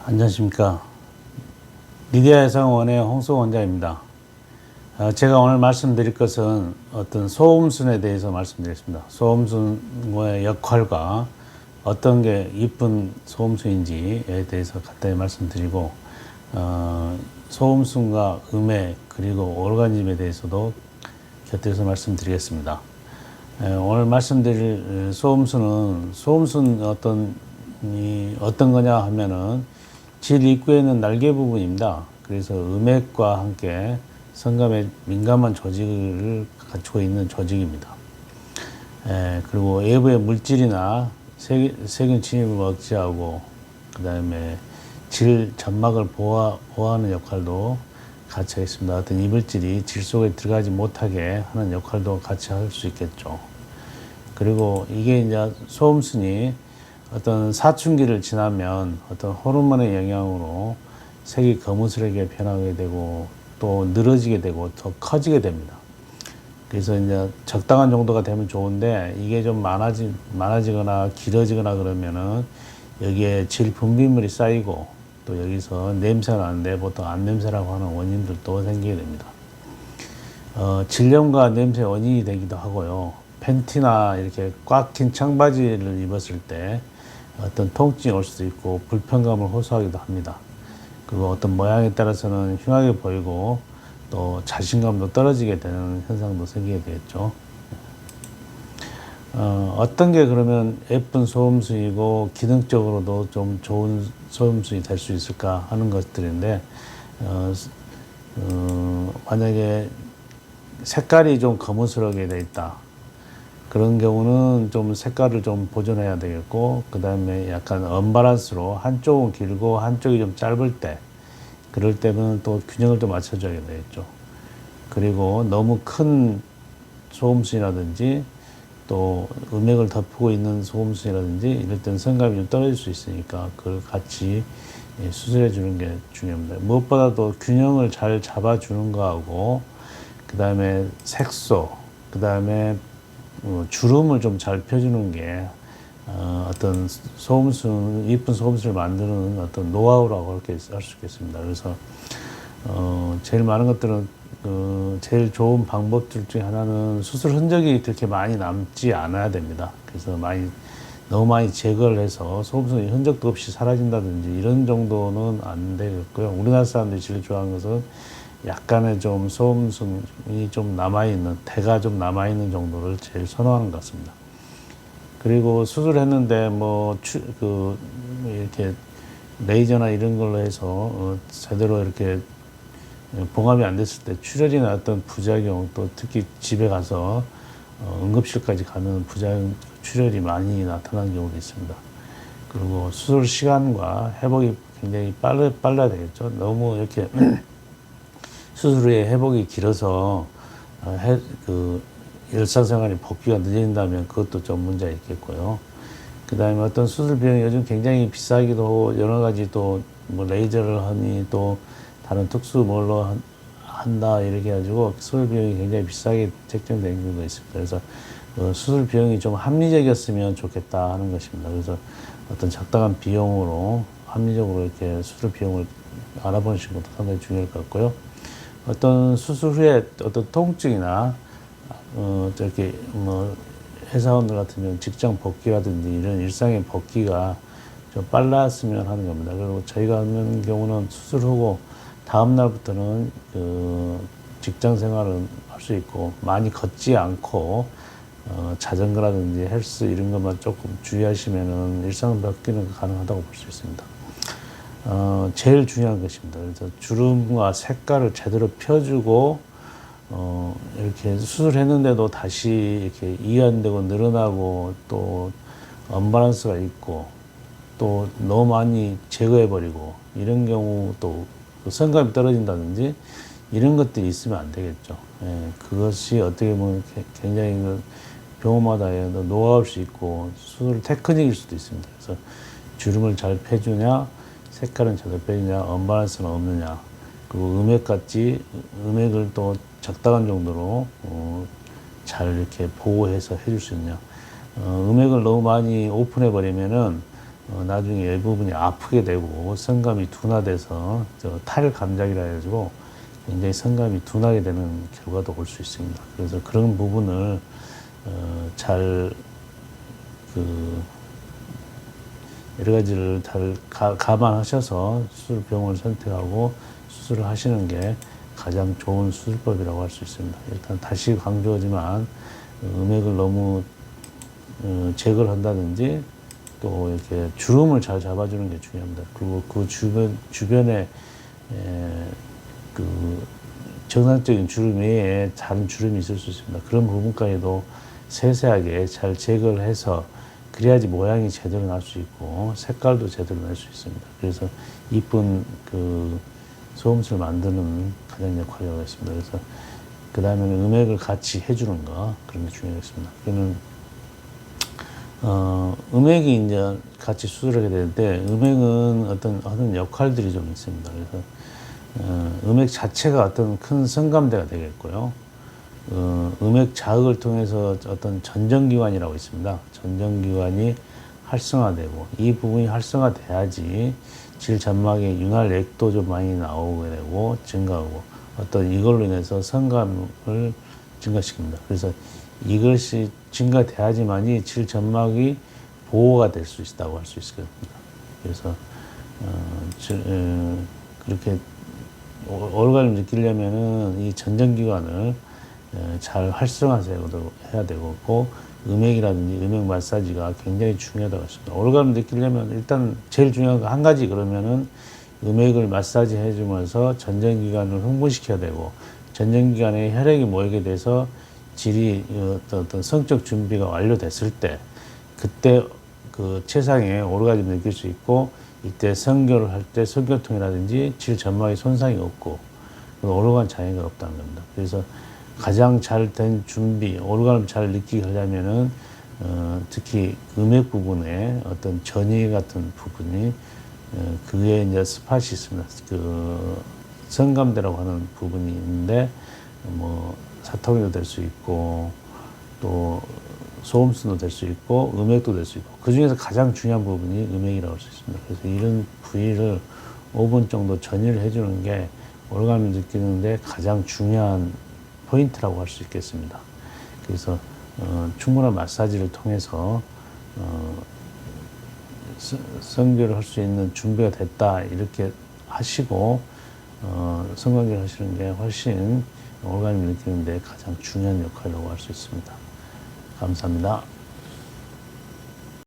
안녕하십니까. 리디아 여성원의 홍수 원장입니다. 제가 오늘 말씀드릴 것은 어떤 소음순에 대해서 말씀드리겠습니다. 소음순의 역할과 어떤 게 이쁜 소음순인지에 대해서 간단히 말씀드리고, 소음순과 음액 그리고 오르가즘에 대해서도 곁들여서 말씀드리겠습니다. 오늘 말씀드릴 소음순 어떤 거냐 하면은 질 입구에 있는 날개 부분입니다. 그래서 음액과 함께 성감에 민감한 조직을 갖추고 있는 조직입니다. 그리고 외부의 물질이나 세균 침입을 억제하고, 그 다음에 질 점막을 보호하는 역할도 같이 하겠습니다. 어떤 이물질이 질 속에 들어가지 못하게 하는 역할도 같이 할 수 있겠죠. 그리고 이게 이제 소음순이 어떤 사춘기를 지나면 어떤 호르몬의 영향으로 색이 거무스르게 변하게 되고 또 늘어지게 되고 더 커지게 됩니다. 그래서 이제 적당한 정도가 되면 좋은데, 이게 좀 많아지거나 길어지거나 그러면은 여기에 질 분비물이 쌓이고 또 여기서 냄새가 나는데 보통 안 냄새라고 하는 원인들도 생기게 됩니다. 질염과 냄새 원인이 되기도 하고요. 팬티나 이렇게 꽉 낀 청바지를 입었을 때 어떤 통증이 올 수도 있고 불편감을 호소하기도 합니다. 그리고 어떤 모양에 따라서는 흉하게 보이고 또 자신감도 떨어지게 되는 현상도 생기게 되겠죠. 어떤 게 그러면 예쁜 소음순이고 기능적으로도 좀 좋은 소음순이 될 수 있을까 하는 것들인데, 만약에 색깔이 좀 거무스르게 돼 있다, 그런 경우는 좀 색깔을 좀 보존해야 되겠고, 그 다음에 약간 언밸런스로 한쪽은 길고 한쪽이 좀 짧을 때, 그럴 때는 또 균형을 또 맞춰줘야 되겠죠. 그리고 너무 큰 소음순이라든지 또 음액을 덮고 있는 소음순이라든지 이럴 때는 성감이 좀 떨어질 수 있으니까 그걸 같이 수술해 주는 게 중요합니다. 무엇보다도 균형을 잘 잡아주는 거하고, 그 다음에 색소, 그 다음에 주름을 좀 잘 펴주는 게 어떤 이쁜 소음순을 만드는 어떤 노하우라고 그렇게 할 수 있겠습니다. 그래서 제일 많은 것들은 제일 좋은 방법들 중에 하나는 수술 흔적이 그렇게 많이 남지 않아야 됩니다. 그래서 너무 많이 제거를 해서 소음순이 흔적도 없이 사라진다든지 이런 정도는 안 되겠고요. 우리나라 사람들이 제일 좋아하는 것은 약간의 좀 소음순이 좀 남아있는, 대가 좀 남아있는 정도를 제일 선호하는 것 같습니다. 그리고 수술했는데 이렇게 레이저나 이런 걸로 해서 제대로 이렇게 봉합이 안 됐을 때 출혈이나 어떤 부작용, 또 특히 집에 가서 응급실까지 가는 부작용, 출혈이 많이 나타나는 경우도 있습니다. 그리고 수술 시간과 회복이 굉장히 빨라야 되겠죠. 너무 이렇게 수술 후에 회복이 길어서 일상생활이 복귀가 늦어진다면 그것도 좀 문제가 있겠고요. 그 다음에 어떤 수술 비용이 요즘 굉장히 비싸기도 하고, 여러 가지 또 뭐 레이저를 하니 또 다른 특수 뭘로 한다 이렇게 해가지고 수술 비용이 굉장히 비싸게 책정된 경우가 있습니다. 그래서 수술 비용이 좀 합리적이었으면 좋겠다 하는 것입니다. 그래서 어떤 적당한 비용으로 합리적으로 이렇게 수술 비용을 알아보시는 것도 상당히 중요할 것 같고요. 어떤 수술 후에 어떤 통증이나 저렇게 회사원들 같으면 직장 복귀라든지 이런 일상의 복귀가 좀 빨랐으면 하는 겁니다. 그리고 저희가 하는 경우는 수술 후고 다음 날부터는 직장 생활을 할 수 있고, 많이 걷지 않고 자전거라든지 헬스 이런 것만 조금 주의하시면은 일상 복귀는 가능하다고 볼 수 있습니다. 제일 중요한 것입니다. 그래서 주름과 색깔을 제대로 펴주고, 이렇게 수술했는데도 다시 이렇게 이완되고 늘어나고 또 언밸런스가 있고 또 너무 많이 제거해버리고 이런 경우, 또 성감이 떨어진다든지 이런 것들이 있으면 안 되겠죠. 그것이 어떻게 보면 굉장히 병원마다 노하우일 수 있고 수술 테크닉일 수도 있습니다. 그래서 주름을 잘 펴주냐, 색깔은 제대로 빼주냐, 언밸런스는 없느냐, 그리고 음액을 또 적당한 정도로 잘 이렇게 보호해서 해줄 수 있냐. 음액을 너무 많이 오픈해 버리면은 나중에 이 부분이 아프게 되고 성감이 둔화돼서 탈감작이라 해가지고 굉장히 성감이 둔하게 되는 결과도 올 수 있습니다. 그래서 그런 부분을 잘 여러 가지를 잘 감안하셔서 수술병원을 선택하고 수술을 하시는 게 가장 좋은 수술법이라고 할 수 있습니다. 일단 다시 강조하지만 음액을 너무 제거를 한다든지 또 이렇게 주름을 잘 잡아주는 게 중요합니다. 그리고 그 주변에 정상적인 주름 외에 다른 주름이 있을 수 있습니다. 그런 부분까지도 세세하게 잘 제거를 해서 그래야지 모양이 제대로 날 수 있고 색깔도 제대로 날 수 있습니다. 그래서 이쁜 소음수를 만드는 가장 역할이라고 했습니다. 그래서 그 다음에는 음액을 같이 해주는 거 그런 게 중요하겠습니다. 그러면 음액이 이제 같이 수술하게 되는데 음액은 어떤 역할들이 좀 있습니다. 그래서 음액 자체가 어떤 큰 성감대가 되겠고요. 음액 자극을 통해서 어떤 전정기관이라고 있습니다. 전정기관이 활성화되고 이 부분이 활성화돼야지 질점막의 윤활액도 좀 많이 나오게 되고 증가하고 어떤 이걸로 인해서 성감을 증가시킵니다. 그래서 이것이 증가돼야지만이 질점막이 보호가 될 수 있다고 할 수 있을 겁니다. 그래서 그렇게 오르가즘을 느끼려면은 이 전정기관을 잘 활성화해야 되고 음액이라든지 음액 마사지가 굉장히 중요하다고 했습니다. 오르가즘을 느끼려면 일단 제일 중요한 거 한 가지 그러면은 음액을 마사지 해주면서 전정기관을 흥분시켜야 되고 전정기관에 혈액이 모이게 돼서 질이 어떤 성적 준비가 완료됐을 때 그때 그 최상의 오르가즘을 느낄 수 있고 이때 성교를 할 때 성교통이라든지 질 점막의 손상이 없고 오르간 장애가 없다는 겁니다. 그래서 가장 잘 된 준비, 오르간을 잘 느끼게 하려면은 특히 음액 부분에 어떤 전이 같은 부분이 그게 이제 스팟이 있습니다. 그 성감대라고 하는 부분이 있는데 뭐 사통이도 될 수 있고 또 소음순도 될 수 있고 음액도 될 수 있고 그 중에서 가장 중요한 부분이 음액이라고 할 수 있습니다. 그래서 이런 부위를 5분 정도 전이를 해주는 게 오르간을 느끼는데 가장 중요한 포인트라고 할 수 있겠습니다. 그래서 충분한 마사지를 통해서 성교를 할 수 있는 준비가 됐다 이렇게 하시고 성관계를 하시는 게 훨씬 오르간을 느끼는데 가장 중요한 역할이라고 할 수 있습니다. 감사합니다.